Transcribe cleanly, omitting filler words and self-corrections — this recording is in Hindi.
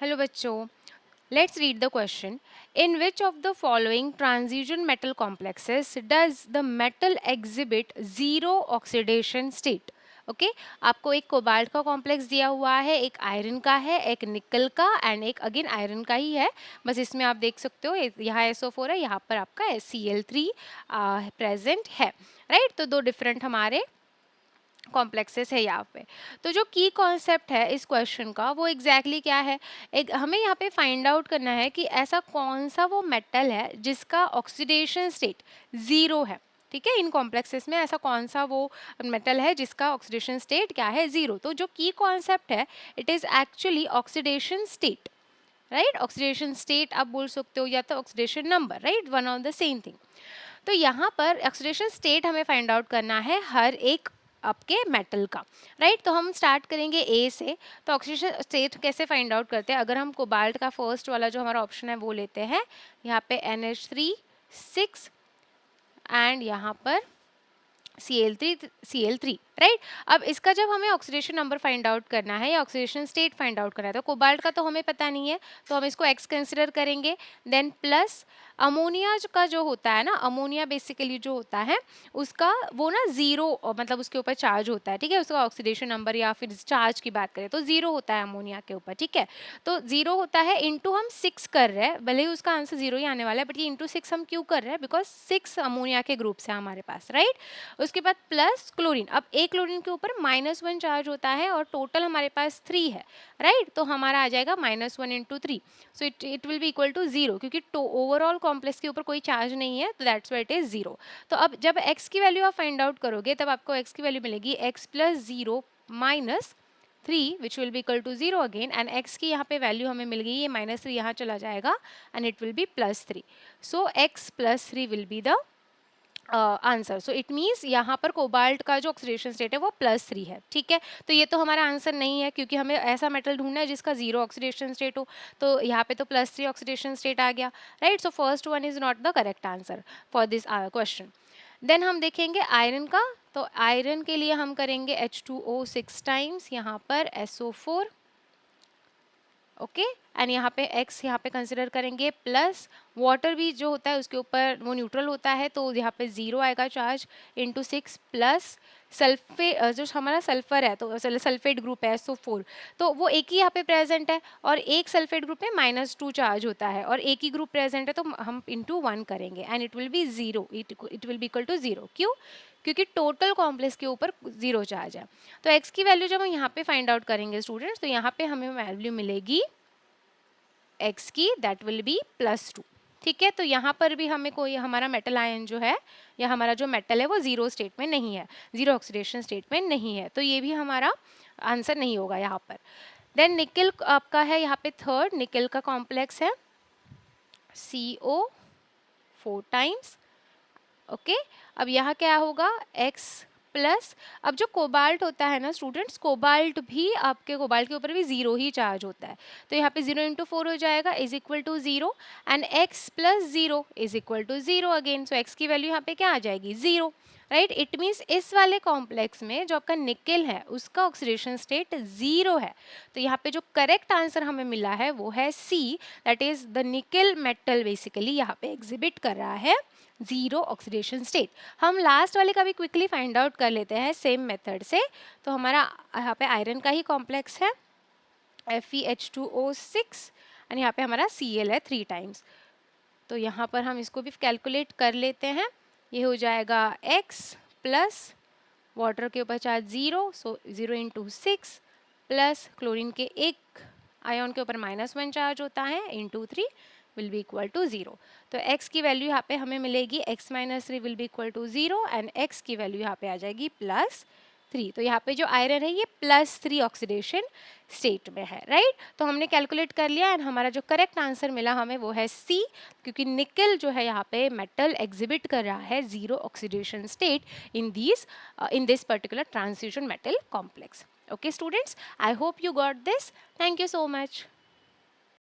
हेलो बच्चों, let's read the question. In which of the following transition metal complexes does the metal exhibit zero oxidation state? Okay आपको एक कोबाल्ट का कॉम्प्लेक्स दिया हुआ है, एक आयरन का है, एक निकल का एंड एक अगेन आयरन का ही है. बस इसमें आप देख सकते हो यहाँ SO4 है, यहाँ पर आपका Cl3 प्रेजेंट है. राइट तो दो डिफरेंट हमारे कॉम्प्लेक्सेस है यहाँ पे. तो जो की कॉन्सेप्ट है इस क्वेश्चन का वो एग्जैक्टली क्या है, एक हमें यहाँ पे फाइंड आउट करना है कि ऐसा कौन सा वो मेटल है जिसका ऑक्सीडेशन स्टेट ज़ीरो है. ठीक है, इन कॉम्प्लेक्सेस में ऐसा कौन सा वो मेटल है जिसका ऑक्सीडेशन स्टेट क्या है, ज़ीरो. तो जो की कॉन्सेप्ट है it is actually oxidation state. Right, oxidation state आप बोल सकते हो या तो oxidation number. Right, one of the same thing. तो यहाँ पर ऑक्सीडेशन स्टेट हमें फाइंड आउट करना है हर एक आपके मेटल का. राइट तो हम स्टार्ट करेंगे ए से. तो ऑक्सीडेशन स्टेट कैसे फाइंड आउट करते हैं, अगर हम कोबाल्ट का फर्स्ट वाला जो हमारा ऑप्शन है वो लेते हैं, यहाँ पे NH3 6 एंड यहाँ पर Cl3 राइट. अब इसका जब हमें ऑक्सीडेशन नंबर फाइंड आउट करना है या ऑक्सीडेशन स्टेट फाइंड आउट करना है, तो कोबाल्ट का तो हमें पता नहीं है तो हम इसको X कंसिडर करेंगे. देन प्लस अमोनिया का जो होता है ना, अमोनिया बेसिकली जो होता है उसका वो ना ज़ीरो मतलब उसके ऊपर चार्ज होता है. ठीक है, उसका ऑक्सीडेशन नंबर या फिर चार्ज की बात करें तो ज़ीरो होता है अमोनिया के ऊपर. ठीक है, तो ज़ीरो होता है इंटू हम 6 कर रहे हैं, भले ही उसका आंसर ज़ीरो ही आने वाला है बट ये इंटू 6 हम क्यों कर रहे हैं, बिकॉज 6 अमोनिया के ग्रुप्स हैं हमारे पास. राइट उसके बाद प्लस क्लोरीन. अब एक क्लोरीन के ऊपर -1 चार्ज होता है और टोटल हमारे पास 3 है. राइट तो हमारा आ जाएगा -1 into 3. So it will be equal to zero, क्योंकि ओवरऑल कॉम्प्लेक्स के ऊपर कोई चार्ज नहीं है तो that's why it is zero. तो अब जब x की वैल्यू आप फाइंड आउट करोगे तब आपको x की वैल्यू मिलेगी x plus zero minus 3 which will be equal to zero again. And x की यहाँ पे वैल्यू हमें मिल गई, ये -3 यहाँ चला जाएगा and it will B +3. So x plus 3 will be the answer. So it means यहाँ पर कोबाल्ट का जो ऑक्सीडेशन स्टेट है वो +3 है. ठीक है, तो ये तो हमारा आंसर नहीं है क्योंकि हमें ऐसा मेटल ढूंढना है जिसका जीरो ऑक्सीडेशन स्टेट हो. तो यहाँ पे तो +3 ऑक्सीडेशन स्टेट आ गया. Right so first one is not the correct answer for this question. Then हम देखेंगे आयरन का. तो आयरन के लिए हम करेंगे H2O 6 टाइम्स, यहाँ पर SO4. ओके एंड यहाँ पे x यहाँ पे कंसिडर करेंगे प्लस वाटर भी जो होता है उसके ऊपर वो न्यूट्रल होता है तो यहाँ पे ज़ीरो आएगा चार्ज इंटू 6 प्लस जो हमारा सल्फर है तो सल्फेट ग्रुप है SO4 तो वो एक ही यहाँ पे प्रेजेंट है और एक सल्फेट ग्रुप में -2 चार्ज होता है और एक ही ग्रुप प्रेजेंट है तो हम इंटू 1 करेंगे and it will be zero. It will be equal to zero. क्यों, क्योंकि टोटल कॉम्प्लेक्स के ऊपर जीरो चार्ज है. तो x की वैल्यू जब हम यहाँ पे फाइंड आउट करेंगे स्टूडेंट्स तो यहाँ पे हमें वैल्यू मिलेगी x की, दैट विल बी +2. ठीक है, तो यहाँ पर भी हमें कोई हमारा मेटल आयन जो है या हमारा जो मेटल है वो जीरो स्टेट में नहीं है, जीरो ऑक्सीडेशन स्टेट में नहीं है, तो ये भी हमारा आंसर नहीं होगा यहाँ पर. देन निकल आपका है यहाँ पे थर्ड, निकल का कॉम्प्लेक्स है CO 4 टाइम्स. ओके अब यहाँ क्या होगा x प्लस, अब जो कोबाल्ट होता है ना स्टूडेंट्स, कोबाल्ट भी आपके कोबाल्ट के ऊपर भी ज़ीरो ही चार्ज होता है तो यहाँ पे 0 इंटू 4 हो जाएगा is equal to zero and x plus zero is equal to zero again. So x की वैल्यू यहाँ पे क्या आ जाएगी, ज़ीरो. राइट इट मीन्स इस वाले कॉम्प्लेक्स में जो आपका निकल है उसका ऑक्सीडेशन स्टेट ज़ीरो है. तो यहाँ पे जो करेक्ट आंसर हमें मिला है वो है C, that is the nickel metal basically यहाँ पे एग्जिबिट कर रहा है जीरो ऑक्सीडेशन स्टेट. हम लास्ट वाले का भी क्विकली फाइंड आउट कर लेते हैं सेम मेथड से. तो हमारा यहाँ पे आयरन का ही कॉम्प्लेक्स है FeH2O6 एंड यहाँ पे हमारा Cl है 3 टाइम्स. तो यहाँ पर हम इसको भी कैलकुलेट कर लेते हैं. ये हो जाएगा x प्लस वाटर के ऊपर charge zero, so 0 into 6 plus chlorine के एक आयोन के ऊपर -1 चार्ज होता है into 3 will be equal to zero. तो x की वैल्यू यहाँ पे हमें मिलेगी x minus 3 will be equal to zero and x की वैल्यू यहाँ पे आ जाएगी +3. तो यहाँ पे जो आयरन है ये +3 ऑक्सीडेशन स्टेट में है. राइट तो हमने कैलकुलेट कर लिया एंड हमारा जो करेक्ट आंसर मिला हमें वो है C, क्योंकि निकल जो है यहाँ पे मेटल एग्जिबिट कर रहा है zero oxidation state in this particular transition metal complex. Okay students, I hope you got this. Thank you so much.